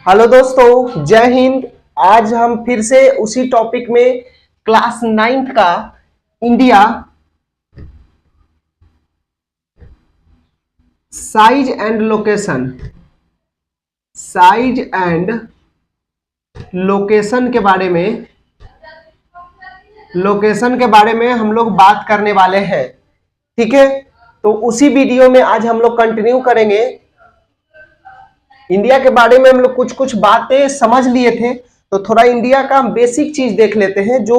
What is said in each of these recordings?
Hello दोस्तों, जय हिंद। आज हम फिर से उसी टॉपिक में क्लास 9th का इंडिया साइज एंड लोकेशन के बारे में हम लोग बात करने वाले हैं। ठीक है, तो उसी वीडियो में आज हम लोग कंटिन्यू करेंगे। इंडिया के बारे में हम लोग कुछ कुछ बातें समझ लिए थे, तो थोड़ा इंडिया का बेसिक चीज देख लेते हैं जो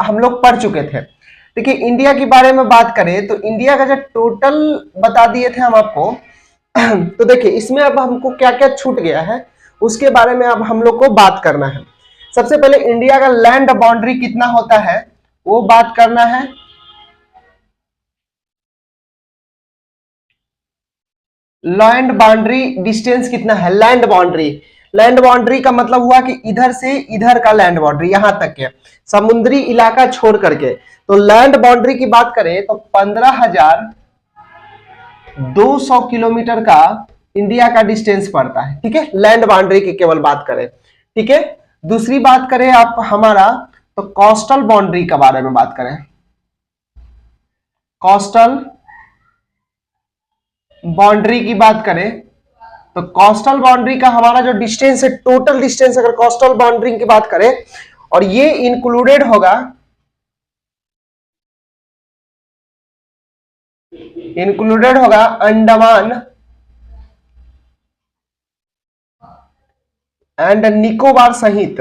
हम लोग पढ़ चुके थे। देखिए, इंडिया के बारे में बात करें तो इंडिया का जो टोटल बता दिए थे हम आपको तो देखिए, इसमें अब हमको क्या क्या छूट गया है उसके बारे में अब हम लोग को बात करना है। सबसे पहले इंडिया का लैंड बाउंड्री कितना होता है वो बात करना है। लैंड बाउंड्री डिस्टेंस कितना है। लैंड बाउंड्री का मतलब हुआ कि इधर से इधर का लैंड बाउंड्री, यहां तक के समुद्री इलाका छोड़ करके। तो लैंड बाउंड्री की बात करें तो 15,200 किलोमीटर का इंडिया का डिस्टेंस पड़ता है। ठीक है, लैंड बाउंड्री की केवल बात करें। ठीक है, दूसरी बात करें आप हमारा तो कोस्टल बाउंड्री के बारे में बात करें। कोस्टल बाउंड्री की बात करें तो कोस्टल बाउंड्री का हमारा जो डिस्टेंस है, टोटल डिस्टेंस अगर कोस्टल बाउंड्री की बात करें, और ये इंक्लूडेड होगा अंडमान एंड निकोबार सहित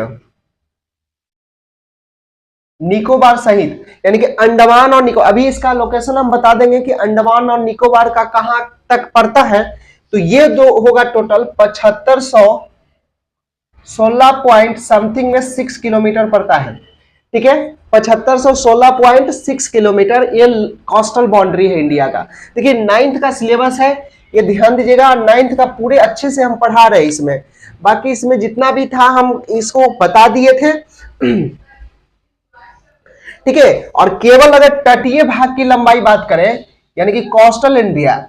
यानी कि अंडमान और निकोबार। अभी इसका लोकेशन हम बता देंगे कि अंडमान और निकोबार का कहां तक पड़ता है। तो ये दो होगा टोटल 7516 पॉइंट समथिंग में 6 किलोमीटर पड़ता है। ठीक है, 7516.6 किलोमीटर ये कोस्टल बाउंड्री है इंडिया का। देखिए, 9th का सिलेबस है, ये ध्यान दीजिएगा। 9th का पूरे अच्छे से हम पढ़ा रहे हैं इसमें। बाकी इसमें जितना भी था हम इसको बता दिए थे। ठीक है, और केवल अगर तटीय भाग की लंबाई बात करें यानी कि कोस्टल इंडिया,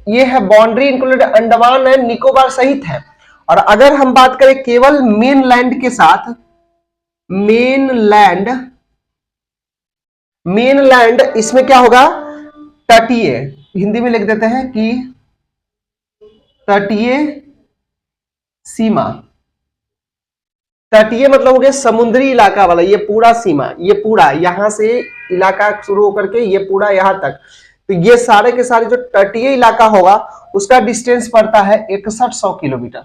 ये है boundary included Andaman and Nicobar सहित है। और अगर हम बात करें केवल मेन लैंड के साथ, मेन लैंड इसमें क्या होगा, तटीय, हिंदी में लिख देते हैं कि तटीय सीमा। तटीय मतलब हो गया समुद्री इलाका वाला, ये पूरा सीमा, ये पूरा यहां से इलाका शुरू होकर के ये पूरा यहां तक। तो ये सारे के सारे जो तटीय इलाका होगा उसका डिस्टेंस पड़ता है 6100 किलोमीटर।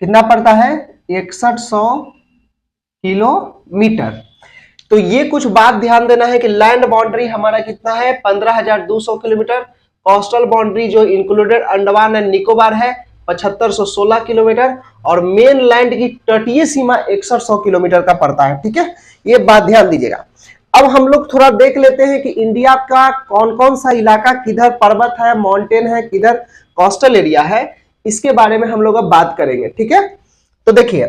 कितना पड़ता है? 6100 किलोमीटर। तो ये कुछ बात ध्यान देना है कि लैंड बाउंड्री हमारा कितना है, 15,200 किलोमीटर। कोस्टल बाउंड्री जो इंक्लूडेड अंडमान एंड निकोबार है 7516 किलोमीटर, और मेन लैंड की तटीय सीमा 6100 किलोमीटर का पड़ता है। ठीक है, ये बात ध्यान दीजिएगा। अब हम लोग थोड़ा देख लेते हैं कि इंडिया का कौन कौन सा इलाका किधर पर्वत है, माउंटेन है, किधर कोस्टल एरिया है, इसके बारे में हम लोग अब बात करेंगे। ठीक है, तो देखिए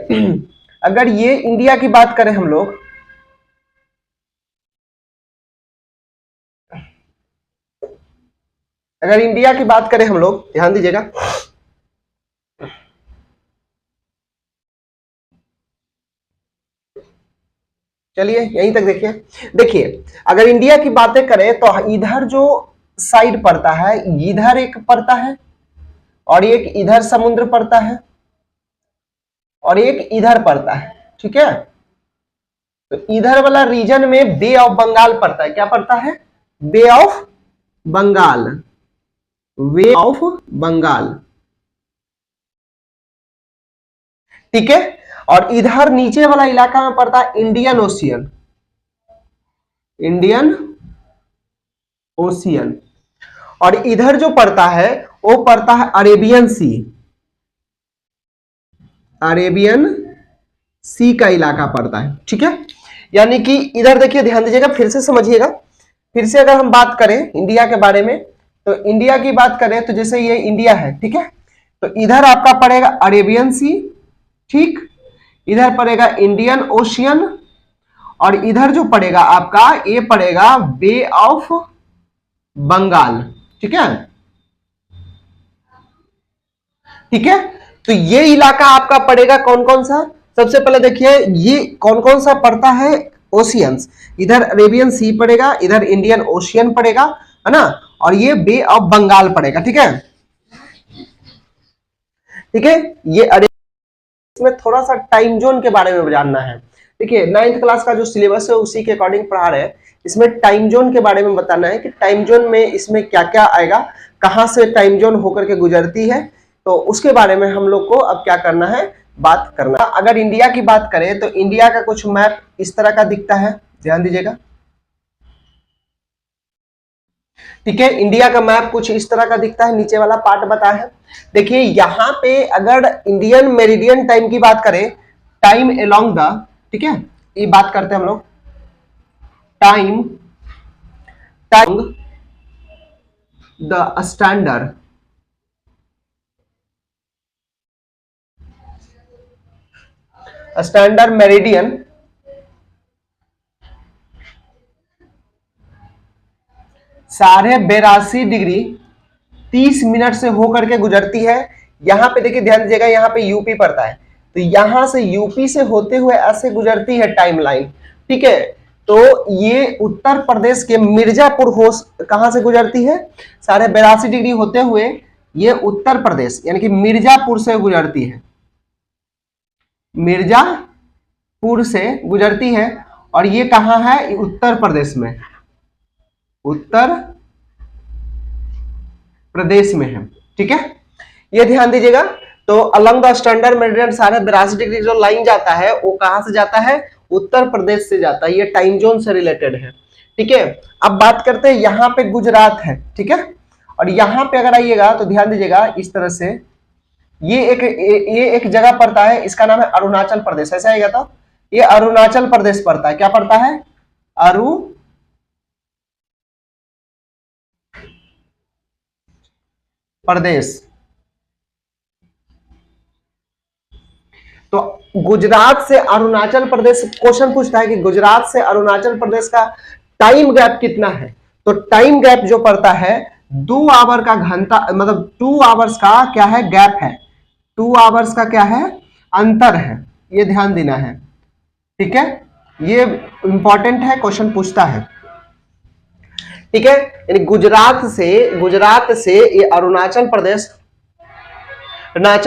अगर ये इंडिया की बात करें हम लोग, अगर इंडिया की बात करें हम लोग, ध्यान दीजिएगा। चलिए यहीं तक देखिए। देखिए, अगर इंडिया की बातें करें तो इधर जो साइड पड़ता है, इधर एक पड़ता है, और एक इधर समुद्र पड़ता है, और एक इधर पड़ता है। ठीक है, तो इधर वाला रीजन में बे ऑफ बंगाल पड़ता है। क्या पड़ता है? Bay of Bengal, bay of Bengal. ठीक है, और इधर नीचे वाला इलाका में पड़ता है इंडियन ओशियन, इंडियन ओशियन। और इधर जो पड़ता है वो पड़ता है अरेबियन सी, अरेबियन सी का इलाका पड़ता है। ठीक है, यानी कि इधर देखिए, ध्यान दीजिएगा, फिर से समझिएगा। फिर से अगर हम बात करें इंडिया के बारे में, तो इंडिया की बात करें तो जैसे ये इंडिया है, ठीक है, तो इधर आपका पड़ेगा अरेबियन सी, ठीक, इधर पड़ेगा इंडियन ओशियन, और इधर जो पड़ेगा आपका ये पड़ेगा बे ऑफ बंगाल। ठीक है, ठीक है, तो ये इलाका आपका पड़ेगा कौन कौन सा, सबसे पहले देखिए ये कौन कौन सा पड़ता है, ओशियंस, इधर अरेबियन सी पड़ेगा, इधर इंडियन ओशियन पड़ेगा, है ना, और ये बे ऑफ बंगाल पड़ेगा। ठीक है, ठीक है, ये इसमें थोड़ा सा टाइम जोन के बारे में जानना है। देखिए 9th क्लास का जो सिलेबस है उसी के अकॉर्डिंग पढ़ा रहे हैं, इसमें टाइम जोन के बारे में बताना है कि टाइम जोन में इसमें क्या क्या आएगा, कहां से टाइम जोन होकर के गुजरती है, तो उसके बारे में हम लोग को अब क्या करना है, बात करना। अगर इंडिया की बात करें तो इंडिया का कुछ मैप इस तरह का दिखता है, ध्यान दीजिएगा। ठीक है, इंडिया का मैप कुछ इस तरह का दिखता है, नीचे वाला पार्ट बता है। देखिए यहाँ पे अगर इंडियन मेरिडियन टाइम की बात करें, टाइम अलोंग द, ठीक है, ये बात करते हैं हम लोग, टाइम द स्टैंडर्ड मेरिडियन साढ़े 82 डिग्री 30 मिनट से होकर के गुजरती है। यहां पे देखिए ध्यान दीजिएगा, यहाँ पे यूपी पड़ता है, तो यहां से यूपी से होते हुए ऐसे गुजरती है टाइम लाइन। ठीक है, तो ये उत्तर प्रदेश के मिर्जापुर हो, कहां से गुजरती है, 82.5 डिग्री होते हुए ये उत्तर प्रदेश यानी कि मिर्जापुर से गुजरती है, मिर्जापुर से गुजरती है, और ये कहां है, उत्तर प्रदेश में, उत्तर प्रदेश में है। ठीक है, ये ध्यान दीजिएगा। तो along the standard meridian 82.5 degree जो लाइन जाता है वो कहां से जाता है, उत्तर प्रदेश से जाता है, ये टाइम जोन से रिलेटेड है। ठीक है, अब बात करते हैं, यहाँ पे गुजरात है। ठीक है, और यहाँ पे अगर आइएगा तो ध्यान दीजिएगा इस तरह से, ये एक जगह पड़ता है, इसका नाम है अरुणाचल प्रदेश, ऐसा आएगा, तो ये अरुणाचल प्रदेश पड़ता है, क्या पड़ता है, अरु प्रदेश। तो गुजरात से अरुणाचल प्रदेश, क्वेश्चन पूछता है कि गुजरात से अरुणाचल प्रदेश का टाइम गैप कितना है, तो टाइम गैप जो पड़ता है 2 आवर का घंटा, मतलब 2 आवर्स का क्या है, गैप है, 2 आवर्स का क्या है, अंतर है, ये ध्यान देना है। ठीक है, ये इंपॉर्टेंट है, क्वेश्चन पूछता है। ठीक है, यानी गुजरात से ये अरुणाचल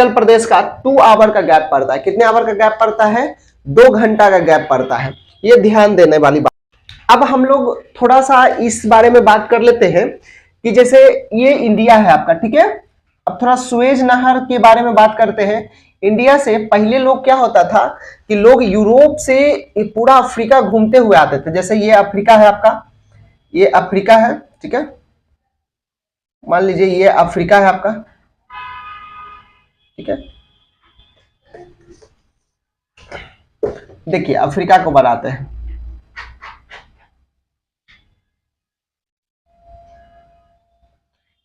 प्रदेश का 2 आवर का गैप पड़ता है, कितने आवर का गैप पड़ता है, 2 घंटा का गैप पड़ता है, ये ध्यान देने वाली बात। अब हम लोग थोड़ा सा इस बारे में बात कर लेते हैं कि जैसे ये इंडिया है आपका, ठीक है, अब थोड़ा सुएज नहर के बारे में बात करते हैं। इंडिया से पहले लोग क्या होता था कि लोग यूरोप से पूरा अफ्रीका घूमते हुए आते थे, जैसे ये अफ्रीका है आपका, ये अफ्रीका है, ठीक है, मान लीजिए ये अफ्रीका है आपका, ठीक है, देखिए अफ्रीका को बनाते हैं,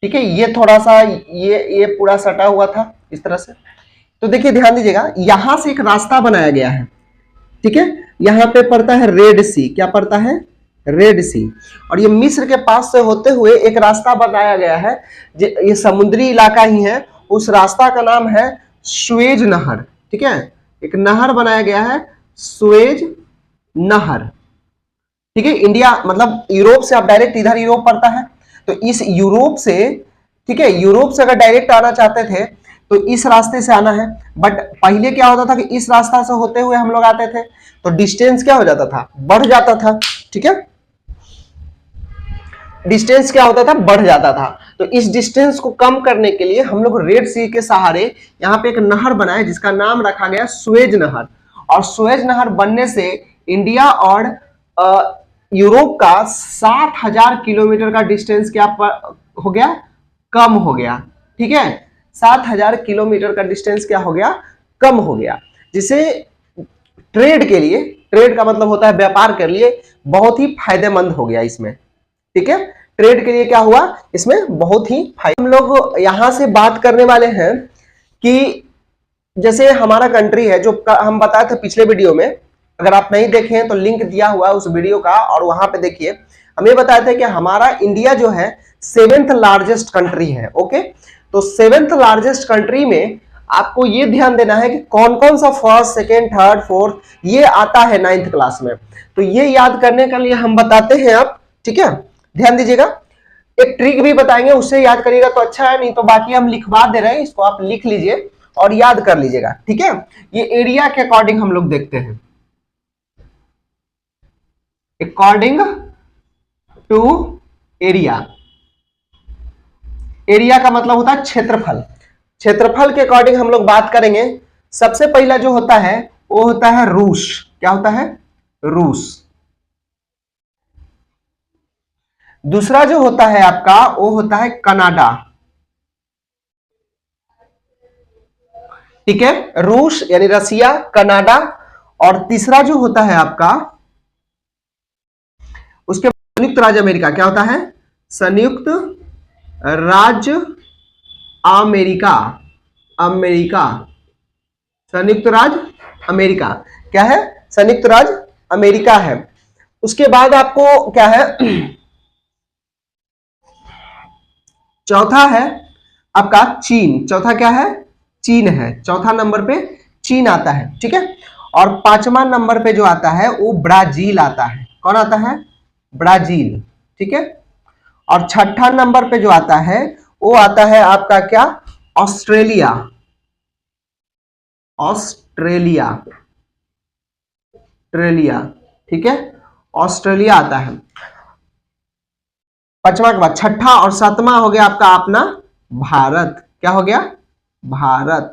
ठीक है, ये थोड़ा सा ये पूरा सटा हुआ था इस तरह से। तो देखिए ध्यान दीजिएगा, यहां से एक रास्ता बनाया गया है, ठीक है, यहां पे पड़ता है रेड सी, क्या पड़ता है, रेड सी, और ये मिस्र के पास से होते हुए एक रास्ता बनाया गया है, ये समुद्री इलाका ही है, उस रास्ता का नाम है सुएज नहर। ठीक है, एक नहर बनाया गया है, सुएज नहर। ठीक है, इंडिया मतलब यूरोप से, आप डायरेक्ट इधर यूरोप पड़ता है, तो इस यूरोप से, ठीक है, यूरोप से अगर डायरेक्ट आना चाहते थे तो इस रास्ते से आना है, बट पहले क्या होता था कि इस रास्ता से होते हुए हम लोग आते थे, तो डिस्टेंस क्या हो जाता था, बढ़ जाता था। ठीक है, डिस्टेंस क्या होता था, बढ़ जाता था, तो इस डिस्टेंस को कम करने के लिए हम लोग रेड सी के सहारे यहाँ पे एक नहर बनाए जिसका नाम रखा गया सुएज नहर, और सुएज नहर बनने से इंडिया और यूरोप का 7,000 किलोमीटर का डिस्टेंस क्या हो गया, कम हो गया। ठीक है, 7,000 किलोमीटर का डिस्टेंस क्या हो गया, कम हो गया, जिसे ट्रेड के लिए, ट्रेड का मतलब होता है व्यापार के लिए, बहुत ही फायदेमंद हो गया इसमें। ठीक है, ट्रेड के लिए क्या हुआ, इसमें बहुत ही फायदा। हम लोग यहां से बात करने वाले हैं कि जैसे हमारा कंट्री है, जो हम बताए थे पिछले वीडियो में, अगर आप नहीं देखे तो लिंक दिया हुआ है उस वीडियो का, और वहां पे देखिए, हम ये बताए थे कि हमारा इंडिया जो है 7th लार्जेस्ट कंट्री है। ओके, तो 7th लार्जेस्ट कंट्री में आपको ये ध्यान देना है कि कौन कौन सा फर्स्ट, सेकेंड, थर्ड, फोर्थ ये आता है 9th क्लास में। तो ये याद करने के लिए हम बताते हैं आप, ठीक है, ध्यान दीजिएगा। एक ट्रिक भी बताएंगे, उससे याद करिएगा तो अच्छा है, नहीं तो बाकी हम लिखवा दे रहे हैं, इसको आप लिख लीजिए और याद कर लीजिएगा, ठीक है। ये एरिया के अकॉर्डिंग हम लोग देखते हैं, अकॉर्डिंग टू एरिया। एरिया का मतलब होता है क्षेत्रफल। क्षेत्रफल के अकॉर्डिंग हम लोग बात करेंगे। सबसे पहला जो होता है वो होता है रूस। क्या होता है? रूस। दूसरा जो होता है आपका वो होता है कनाडा, ठीक है, रूस यानी रसिया, कनाडा। और तीसरा जो होता है आपका उसके संयुक्त राज्य अमेरिका। क्या होता है? संयुक्त राज्य अमेरिका। अमेरिका, संयुक्त राज्य अमेरिका क्या है? संयुक्त राज्य अमेरिका है। उसके बाद आपको क्या है, चौथा है आपका चीन। चौथा क्या है? चीन है। चौथा नंबर पे चीन आता है, ठीक है। और पांचवा नंबर पे जो आता है वो ब्राजील आता है। कौन आता है? ब्राजील, ठीक है। और छठा नंबर पे जो आता है वो आता है आपका क्या? ऑस्ट्रेलिया। ऑस्ट्रेलिया, ऑस्ट्रेलिया, ठीक है, ऑस्ट्रेलिया आता है। पांचवा के बाद छठा और सातवां हो गया आपका अपना भारत। क्या हो गया? भारत।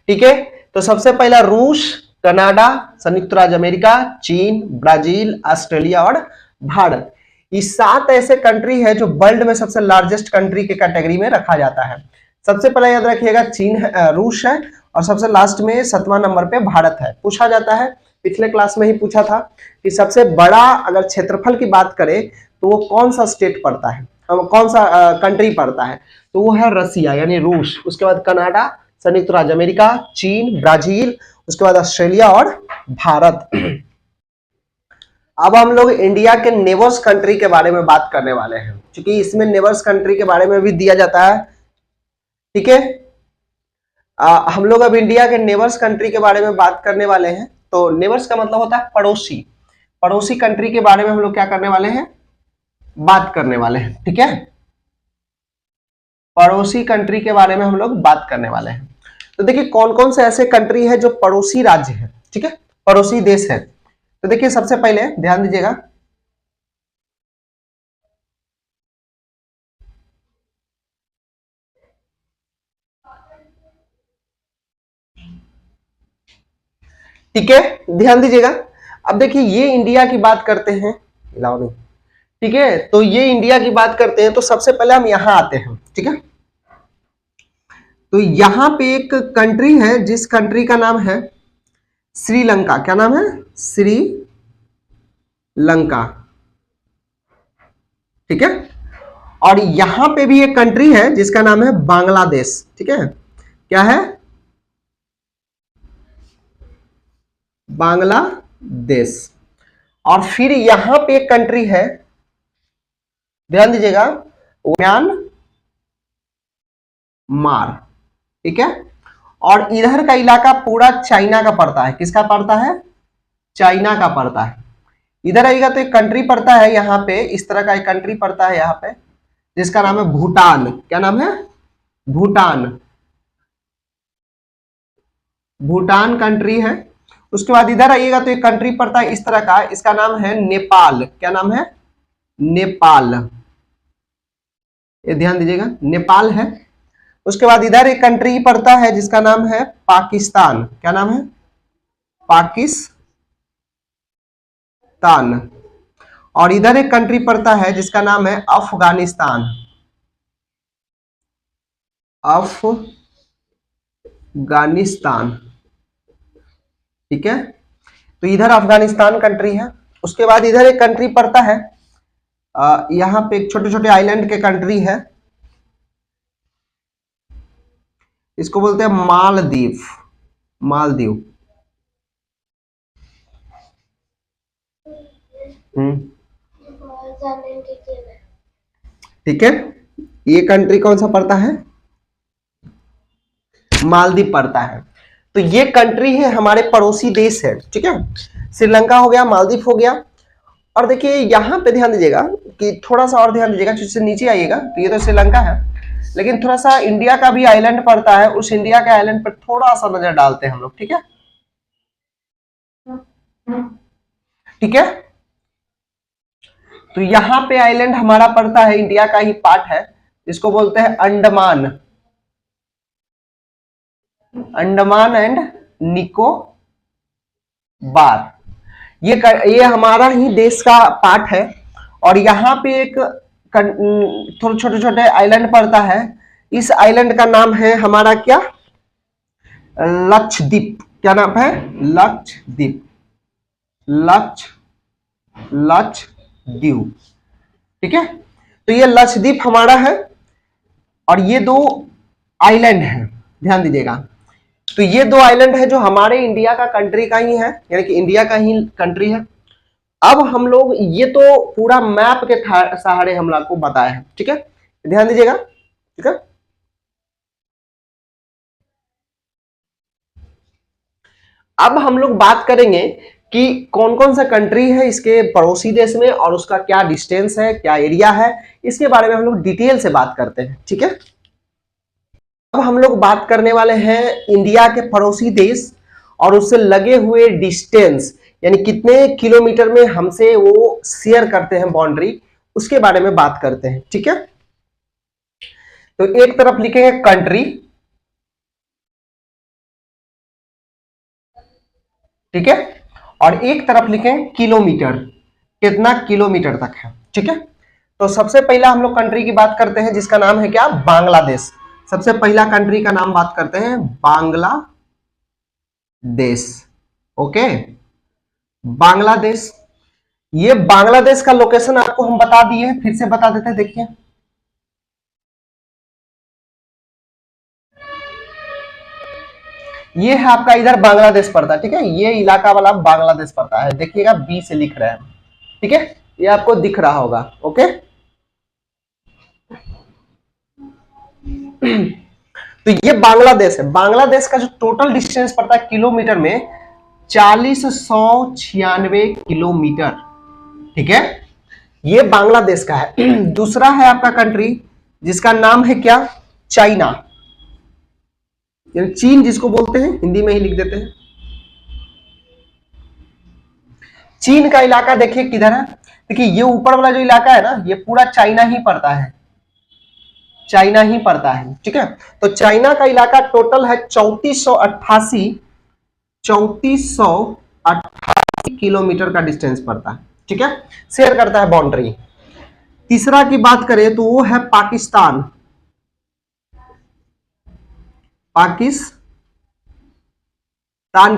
ठीक है, तो सबसे पहला रूस, कनाडा, संयुक्त राज्य अमेरिका, चीन, ब्राजील, ऑस्ट्रेलिया और भारत। ये 7 ऐसे कंट्री है जो वर्ल्ड में सबसे लार्जेस्ट कंट्री के कैटेगरी में रखा जाता है। सबसे पहला याद रखिएगा चीन है, रूस है, और सबसे लास्ट में 7वां नंबर पे भारत है। पूछा जाता है, पिछले क्लास में ही पूछा था कि सबसे बड़ा अगर क्षेत्रफल की बात करें तो वो कौन सा स्टेट पड़ता है, कौन सा कंट्री पड़ता है, तो वो है रसिया यानी रूस। उसके बाद कनाडा, संयुक्त राज्य अमेरिका, चीन, ब्राजील, उसके बाद ऑस्ट्रेलिया और भारत। अब हम लोग इंडिया के नेबर्स कंट्री के बारे में बात करने वाले हैं, क्योंकि इसमें नेबर्स कंट्री के बारे में भी दिया जाता है, ठीक है। हम लोग अब इंडिया के नेबर्स कंट्री के बारे में बात करने वाले हैं। तो नेबर्स का मतलब होता है पड़ोसी। पड़ोसी कंट्री के बारे में हम लोग क्या करने वाले हैं? बात करने वाले हैं, ठीक है। पड़ोसी कंट्री के बारे में हम लोग बात करने वाले हैं। तो देखिए कौन कौन से ऐसे कंट्री है जो पड़ोसी राज्य है, ठीक है, पड़ोसी देश है। तो देखिए सबसे पहले ध्यान दीजिएगा, ठीक है, ध्यान दीजिएगा। अब देखिए ये इंडिया की बात करते हैं, ठीक है, तो ये इंडिया की बात करते हैं तो सबसे पहले हम यहां आते हैं, ठीक है। तो यहां पे एक कंट्री है जिस कंट्री का नाम है श्रीलंका। क्या नाम है? श्रीलंका, ठीक है। और यहां पे भी एक कंट्री है जिसका नाम है बांग्लादेश, ठीक है। क्या है? बांग्लादेश। और फिर यहां पे एक कंट्री है, ध्यान दीजिएगा, म्यांमार, ठीक है। और इधर का इलाका पूरा चाइना का पड़ता है। किसका पड़ता है? चाइना का पड़ता है। इधर आइएगा तो एक कंट्री पड़ता है यहाँ पे, इस तरह का एक कंट्री पड़ता है यहाँ पे जिसका नाम है भूटान। क्या नाम है? भूटान। भूटान कंट्री है। उसके बाद इधर आइएगा तो एक कंट्री पड़ता है इस तरह का, इसका नाम है नेपाल। क्या नाम है? नेपाल। ये ध्यान दीजिएगा, नेपाल है। उसके बाद इधर एक कंट्री पड़ता है जिसका नाम है पाकिस्तान। क्या नाम है? पाकिस्तान। और इधर एक कंट्री पड़ता है जिसका नाम है अफगानिस्तान। अफगानिस्तान, ठीक है। तो इधर अफगानिस्तान कंट्री है। उसके बाद इधर एक कंट्री पड़ता है, यहाँ पे एक छोटे छोटे आइलैंड के कंट्री है, इसको बोलते हैं मालदीव। मालदीव। ठीक है, ये कंट्री कौन सा पड़ता है? मालदीव पड़ता है। तो ये कंट्री है, हमारे पड़ोसी देश है। ठीक है, श्रीलंका हो गया, मालदीव हो गया। और देखिए यहां पे ध्यान दीजिएगा कि थोड़ा सा और ध्यान दीजिएगा, जिससे नीचे आइएगा तो ये तो श्रीलंका है, लेकिन थोड़ा सा इंडिया का भी आइलैंड पड़ता है, उस इंडिया के आइलैंड पर थोड़ा सा नजर डालते हैं हम लोग। ठीक है, ठीक है, तो यहां पे आइलैंड हमारा पड़ता है, इंडिया का ही पार्ट है, इसको बोलते हैं अंडमान, अंडमान एंड निकोबार। ये हमारा ही देश का पार्ट है। और यहाँ पे एक थोड़े छोटे छोटे आइलैंड पड़ता है, इस आइलैंड का नाम है हमारा क्या? लक्षद्वीप। क्या नाम है? लक्षद्वीप, लक्षद्वीप। ठीक है, तो ये लक्षद्वीप हमारा है और ये दो आइलैंड है, ध्यान दीजिएगा। तो ये दो आइलैंड है जो हमारे इंडिया का कंट्री का ही है, यानी कि इंडिया का ही कंट्री है। अब हम लोग ये तो पूरा मैप के सहारे हम लोग को बताया है। ठीक है, ध्यान दीजिएगा। ठीक है, अब हम लोग बात करेंगे कि कौन कौन सा कंट्री है इसके पड़ोसी देश में और उसका क्या डिस्टेंस है, क्या एरिया है, इसके बारे में हम लोग डिटेल से बात करते हैं। ठीक है, अब हम लोग बात करने वाले हैं इंडिया के पड़ोसी देश और उससे लगे हुए डिस्टेंस, यानी कितने किलोमीटर में हमसे वो शेयर करते हैं बाउंड्री, उसके बारे में बात करते हैं। ठीक है, तो एक तरफ लिखेंगे कंट्री, ठीक है, और एक तरफ लिखें किलोमीटर, कितना किलोमीटर तक है। ठीक है, तो सबसे पहला हम लोग कंट्री की बात करते हैं जिसका नाम है क्या? बांग्लादेश। सबसे पहला कंट्री का नाम बात करते हैं बांग्लादेश। ओके, बांग्लादेश। ये बांग्लादेश का लोकेशन आपको हम बता दिए, फिर से बता देते हैं, देखिए ये है आपका इधर बांग्लादेश पड़ता है। ठीक है, ये इलाका वाला बांग्लादेश पड़ता है, देखिएगा बी से लिख रहे हैं। ठीक है, ये आपको दिख रहा होगा। ओके, तो ये बांग्लादेश है। बांग्लादेश का जो टोटल डिस्टेंस पड़ता है किलोमीटर में 4096 किलोमीटर। ठीक है, ये बांग्लादेश का है। दूसरा है आपका कंट्री जिसका नाम है क्या? चाइना, यानी चीन जिसको बोलते हैं, हिंदी में ही लिख देते हैं। चीन का इलाका देखिए किधर है। देखिए ये ऊपर वाला जो इलाका है ना, ये पूरा चाइना ही पड़ता है, चाइना ही पड़ता है। ठीक है, तो चाइना का इलाका टोटल है 3488 किलोमीटर का डिस्टेंस पड़ता है। ठीक है, शेयर करता है बाउंड्री। तीसरा की बात करें तो वो है पाकिस्तान, पाकिस्तान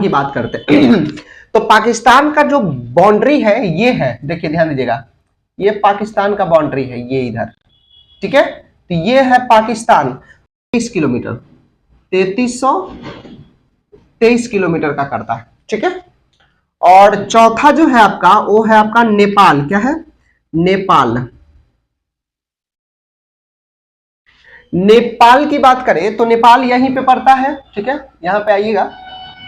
की बात करते हैं। तो पाकिस्तान का जो बाउंड्री है ये है, देखिए ध्यान दीजिएगा, ये पाकिस्तान का बाउंड्री है, ये इधर। ठीक है, तो ये है पाकिस्तान, 30 किलोमीटर, 3323 किलोमीटर का करता है। ठीक है, और चौथा जो है आपका वो है आपका नेपाल। क्या है? नेपाल। नेपाल की बात करें तो नेपाल यहीं पे पड़ता है। ठीक है, यहां पे आइएगा,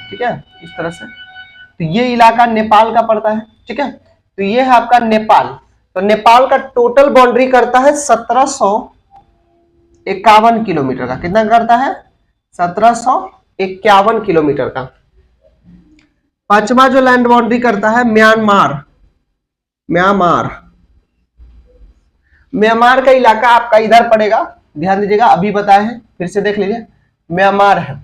ठीक है, इस तरह से, तो ये इलाका नेपाल का पड़ता है। ठीक है, तो ये है आपका नेपाल। तो नेपाल का टोटल बाउंड्री करता है 1751 किलोमीटर का। कितना करता है? 1751 किलोमीटर का। पांचवा जो लैंड बाउंड्री करता है म्यांमार, म्यांमार, म्यांमार का इलाका आपका इधर पड़ेगा, ध्यान दीजिएगा, अभी बताए हैं, फिर से देख लीजिए, म्यांमार है।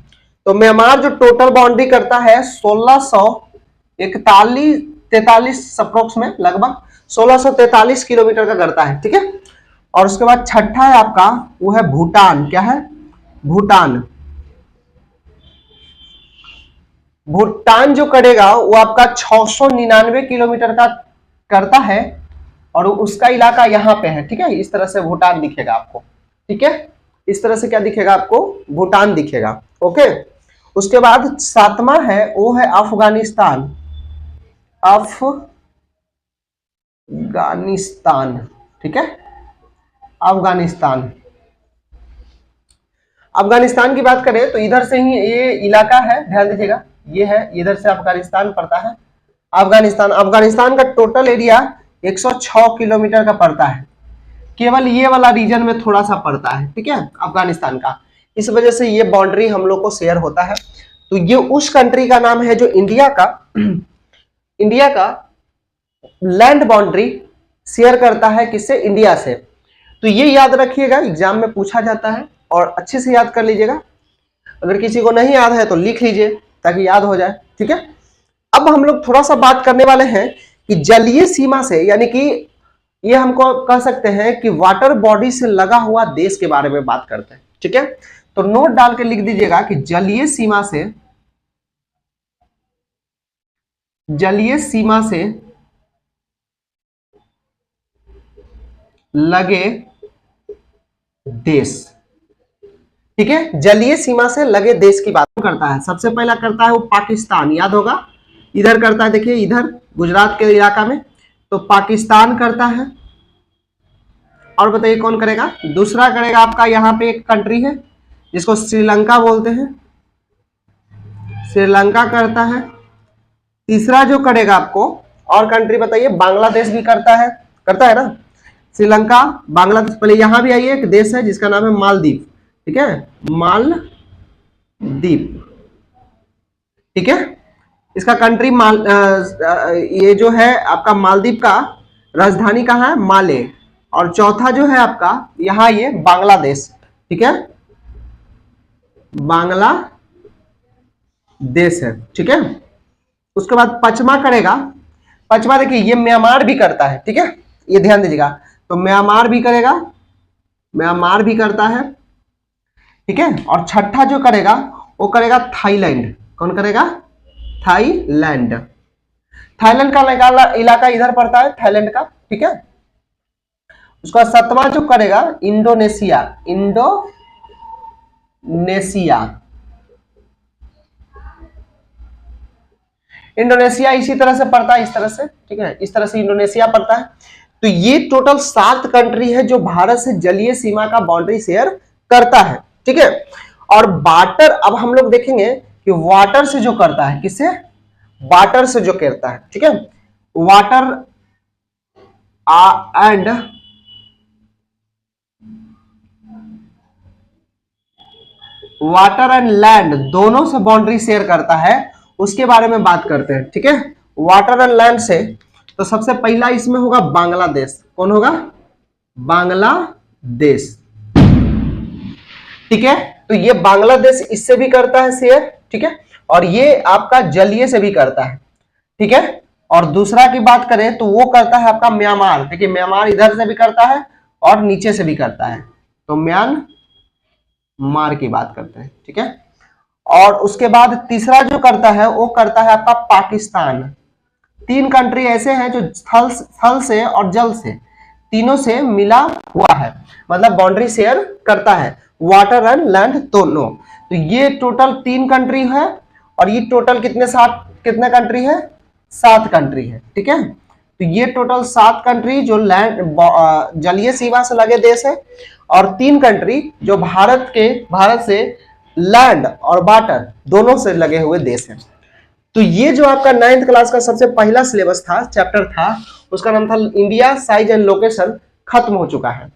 तो म्यांमार जो टोटल बाउंड्री करता है 1643 अप्रोक्स में, लगभग 1643 किलोमीटर का करता है। ठीक है, और उसके बाद छठा है आपका वो है भूटान। क्या है? भूटान। भूटान जो करेगा वो आपका 699 किलोमीटर का करता है और उसका इलाका यहाँ पे है। ठीक है, इस तरह से भूटान दिखेगा आपको। ठीक है, इस तरह से क्या दिखेगा आपको? भूटान दिखेगा। ओके, उसके बाद सातवां है वो है अफगानिस्तान, अफगानिस्तान। ठीक है, अफगानिस्तान। अफगानिस्तान की बात करें तो इधर से ही ये इलाका है, ध्यान दीजिएगा, ये है, इधर से अफगानिस्तान पड़ता है। अफगानिस्तान का टोटल एरिया 106 किलोमीटर का पड़ता है, केवल ये वाला रीजन में थोड़ा सा पड़ता है, ठीक है, अफगानिस्तान का। इस वजह से ये बाउंड्री हम लोग को शेयर होता है। तो ये उस कंट्री का नाम है जो इंडिया का लैंड बाउंड्री शेयर करता है, किससे? इंडिया से। तो ये याद रखिएगा, एग्जाम में पूछा जाता है और अच्छे से याद कर लीजिएगा। अगर किसी को नहीं याद है तो लिख लीजिए ताकि याद हो जाए, ठीक है। अब हम लोग थोड़ा सा बात करने वाले हैं कि जलीय सीमा से, यानी कि ये हमको कह सकते हैं कि वाटर बॉडी से लगा हुआ देश के बारे में बात करते हैं, ठीक है। तो नोट डाल के लिख दीजिएगा कि जलीय सीमा से लगे देश, ठीक है। जलीय सीमा से लगे देश की बात करता है। सबसे पहला करता है वो पाकिस्तान, याद होगा, इधर करता है, देखिए इधर गुजरात के इलाका में, तो पाकिस्तान करता है। और बताइए कौन करेगा? दूसरा करेगा आपका, यहां पे एक कंट्री है जिसको श्रीलंका बोलते हैं, श्रीलंका करता है। तीसरा जो करेगा आपको, और कंट्री बताइए, बांग्लादेश भी करता है ना, श्रीलंका, बांग्लादेश। पहले यहां भी आइए, एक देश है जिसका नाम है मालदीव, ठीक है, मालदीव, ठीक है। इसका कंट्री ये जो है आपका मालदीव का राजधानी कहाँ है? माले। और चौथा जो है आपका यहाँ ये बांग्लादेश, ठीक है, बांग्लादेश है, ठीक है। उसके बाद पचमा करेगा, पचमा देखिए ये म्यांमार भी करता है, ठीक है, ये ध्यान दीजिएगा। तो म्यांमार भी करेगा, म्यांमार भी करता है, ठीक है। और छठा जो करेगा वो करेगा थाईलैंड। कौन करेगा? थाईलैंड। थाईलैंड का इलाका इधर पड़ता है, थाईलैंड का, ठीक है। उसका सातवां जो करेगा इंडोनेशिया, इंडोनेशिया इसी तरह से पड़ता है, इस तरह से, ठीक है, इस तरह से इंडोनेशिया पड़ता है। तो ये टोटल 7 कंट्री है जो भारत से जलीय सीमा का बाउंड्री शेयर करता है, ठीक है। और वाटर, अब हम लोग देखेंगे कि वाटर से जो करता है, किससे? वाटर से जो करता है, ठीक है। वाटर एंड लैंड दोनों से बाउंड्री शेयर करता है, उसके बारे में बात करते हैं, ठीक है। वाटर एंड लैंड से, तो सबसे पहला इसमें होगा बांग्लादेश। कौन होगा? बांग्लादेश, ठीक है। तो ये बांग्लादेश इससे भी करता है शेयर, ठीक है, और ये आपका जलीय से भी करता है, ठीक है। और दूसरा की बात करें तो वो करता है आपका म्यांमार। देखिए म्यांमार इधर से भी करता है और नीचे से भी करता है, तो म्यांमार की बात करते हैं, ठीक है। और उसके बाद तीसरा जो करता है वो करता है आपका पाकिस्तान। 3 कंट्री ऐसे हैं जो स्थल से और जल से, तीनों से मिला हुआ है, मतलब बाउंड्री शेयर करता है, वाटर एंड लैंड दोनों। तो ये टोटल 3 कंट्री है, और ये टोटल कितने कंट्री है? 7 कंट्री है, ठीक है। तो ये टोटल 7 कंट्री जो लैंड जलीय सीमा से लगे देश है, और 3 कंट्री जो भारत से लैंड और वाटर दोनों से लगे हुए देश हैं। तो ये जो आपका 9th क्लास का सबसे पहला सिलेबस था, चैप्टर था, उसका नाम था इंडिया साइज एंड लोकेशन, खत्म हो चुका है।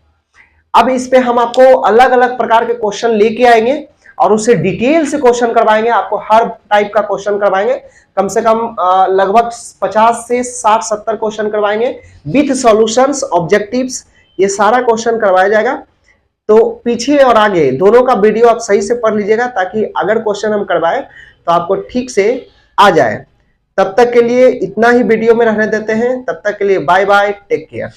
अब इस पे हम आपको अलग अलग प्रकार के क्वेश्चन लेके आएंगे और उससे डिटेल से क्वेश्चन करवाएंगे, आपको हर टाइप का क्वेश्चन करवाएंगे, कम से कम लगभग 50 से 60-70 क्वेश्चन करवाएंगे विथ सॉल्यूशंस, ऑब्जेक्टिव्स, ये सारा क्वेश्चन करवाया जाएगा। तो पीछे और आगे दोनों का वीडियो आप सही से पढ़ लीजिएगा, ताकि अगर क्वेश्चन हम करवाएं तो आपको ठीक से आ जाए। तब तक के लिए इतना ही वीडियो में रहने देते हैं, तब तक के लिए बाय बाय, टेक केयर।